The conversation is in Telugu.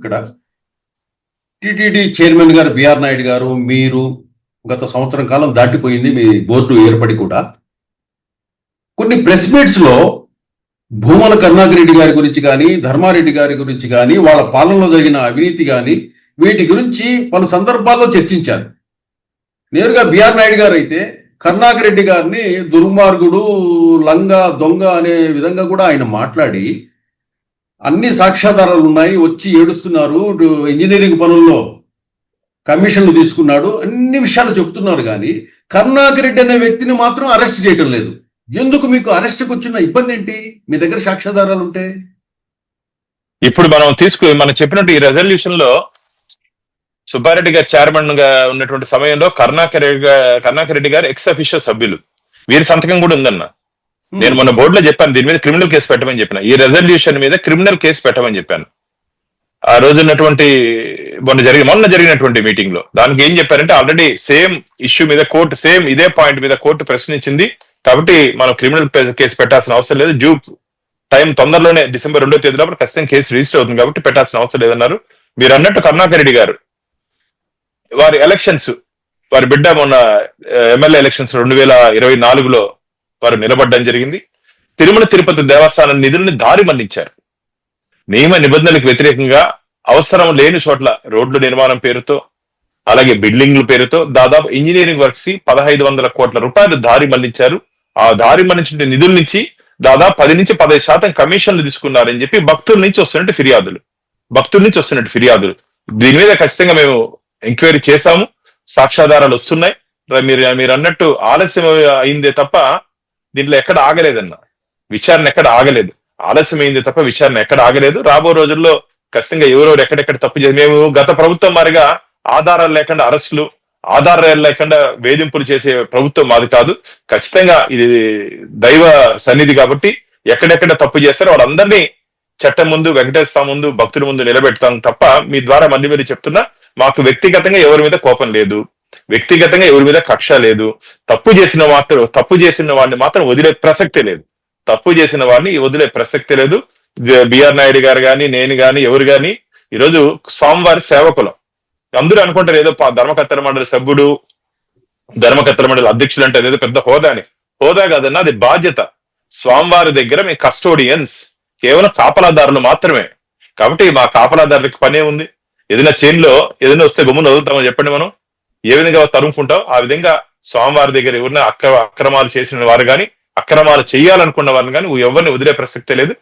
ఇక్కడ టిటిడి చైర్మన్ గారు బిఆర్ నాయుడు గారు, మీరు గత సంవత్సరం కాలం దాటిపోయింది మీ బోర్డు ఏర్పడి కూడా కొన్ని ప్రెస్ మీట్స్ లో భూమన కరుణాకరెడ్డి గారి గురించి కానీ, ధర్మారెడ్డి గారి గురించి కానీ, వాళ్ళ పాలనలో జరిగిన అవినీతి కానీ, వీటి గురించి పలు సందర్భాల్లో చర్చించారు. నేరుగా బిఆర్ నాయుడు గారు అయితే కరుణాకరెడ్డి గారిని దుర్మార్గుడు, లంగా, దొంగ అనే విధంగా కూడా ఆయన మాట్లాడి అన్ని సాక్ష్యాధారాలు ఉన్నాయి, వచ్చి ఏడుస్తున్నారు, ఇంజనీరింగ్ పనుల్లో కమిషన్లు తీసుకున్నాడు, అన్ని విషయాలు చెబుతున్నారు. కానీ కరుణాకరెడ్డి అనే వ్యక్తిని మాత్రం అరెస్ట్ చేయటం లేదు. ఎందుకు? మీకు అరెస్ట్కి వచ్చిన ఇబ్బంది ఏంటి? మీ దగ్గర సాక్ష్యాధారాలు ఉంటే. ఇప్పుడు మనం చెప్పినట్టు ఈ రెజల్యూషన్ లో సుబ్బారెడ్డి గారు చైర్మన్ గా ఉన్నటువంటి సమయంలో కరుణాకరెడ్డి గారు ఎక్స్ అఫీషియో సభ్యులు, వీరి సంతకం కూడా ఉందన్న. నేను మొన్న బోర్డులో చెప్పాను, దీని మీద క్రిమినల్ కేసు పెట్టమని చెప్పిన, ఈ రెజల్యూషన్ మీద క్రిమినల్ కేసు పెట్టమని చెప్పాను. ఆ రోజు ఉన్నటువంటి మొన్న జరిగినటువంటి మీటింగ్ లో దానికి ఏం చెప్పారంటే, ఆల్రెడీ సేమ్ ఇష్యూ మీద కోర్టు, సేమ్ ఇదే పాయింట్ మీద కోర్టు ప్రశ్నించింది కాబట్టి మనం క్రిమినల్ కేసు పెట్టాల్సిన అవసరం లేదు, డ్యూ టైం తొందరలోనే డిసెంబర్ 2వ తేదీ లోపల ఖచ్చితంగా కేసు రిజిస్టర్ అవుతుంది కాబట్టి పెట్టాల్సిన అవసరం లేదన్నారు. మీరు అన్నట్టు కరుణాకరెడ్డి గారు వారి ఎలక్షన్స్, వారి బిడ్డ మొన్న ఎమ్మెల్యే ఎలక్షన్స్ 2024లో వారు నిలబడడం జరిగింది. తిరుమల తిరుపతి దేవస్థానం నిధుల్ని దారి మళ్లించారు. నియమ నిబంధనలకు వ్యతిరేకంగా అవసరం లేని చోట్ల రోడ్ల నిర్మాణం పేరుతో, అలాగే బిల్డింగ్ల పేరుతో దాదాపు ఇంజనీరింగ్ వర్క్స్ 1500 కోట్ల రూపాయలు దారి మళ్లించారు. ఆ దారి మళ్లించిన నిధుల నుంచి దాదాపు 10 నుంచి 15% కమిషన్లు తీసుకున్నారని చెప్పి భక్తుల నుంచి వస్తున్నట్టు ఫిర్యాదులు. దీని మీద ఖచ్చితంగా మేము ఎంక్వైరీ చేశాము, సాక్ష్యాధారాలు వస్తున్నాయి. మీరు అన్నట్టు ఆలస్యం అయిందే తప్ప దీంట్లో ఎక్కడ ఆగలేదన్న, విచారణ ఎక్కడ ఆగలేదు. ఆలస్యం అయింది తప్ప విచారణ ఎక్కడ ఆగలేదు. రాబో రోజుల్లో ఖచ్చితంగా ఎవరెవరు ఎక్కడెక్కడ తప్పు చేసి, మేము గత ప్రభుత్వం మారిగా ఆధారాలు లేకుండా అరెస్టులు, ఆధారాలు లేకుండా వేధింపులు చేసే ప్రభుత్వం మాది కాదు. ఖచ్చితంగా ఇది దైవ సన్నిధి కాబట్టి ఎక్కడెక్కడ తప్పు చేస్తారో వాళ్ళందరినీ చట్టం ముందు, వెంకటేశ్వర ముందు, భక్తుల ముందు నిలబెడతాం తప్ప మీ ద్వారా మళ్ళీ చెప్తున్నా, మాకు వ్యక్తిగతంగా ఎవరి మీద కోపం లేదు, వ్యక్తిగతంగా ఎవరి మీద కక్ష లేదు. తప్పు చేసిన వాడిని మాత్రం వదిలే ప్రసక్తే లేదు. బిఆర్ నాయుడు గారు కానీ, నేను కానీ, ఎవరు కానీ ఈరోజు స్వామివారి సేవకులం. అందరూ అనుకుంటారు ఏదో ధర్మకర్తల మండలి సభ్యుడు, ధర్మకర్తల మండలి అధ్యక్షులు అంటే ఏదో పెద్ద హోదా కాదన్నా, అది బాధ్యత. స్వామివారి దగ్గర మేము కస్టోడియన్స్, కేవలం కాపలాదారులు మాత్రమే. కాబట్టి మా కాపలాదారులకు పనే ఉంది. ఏదైనా చైన్లో ఏదైనా వస్తే గమ్మున వదులుతామని చెప్పండి. మనం ఏ విధంగా తరుముకుంటాం ఆ విధంగా స్వామివారి దగ్గర ఎవరైనా అక్రమాలు చేసిన వారు కానీ, అక్రమాలు చేయాలనుకున్న వారిని కానీ ఎవరిని వదిలే ప్రసక్తే లేదు.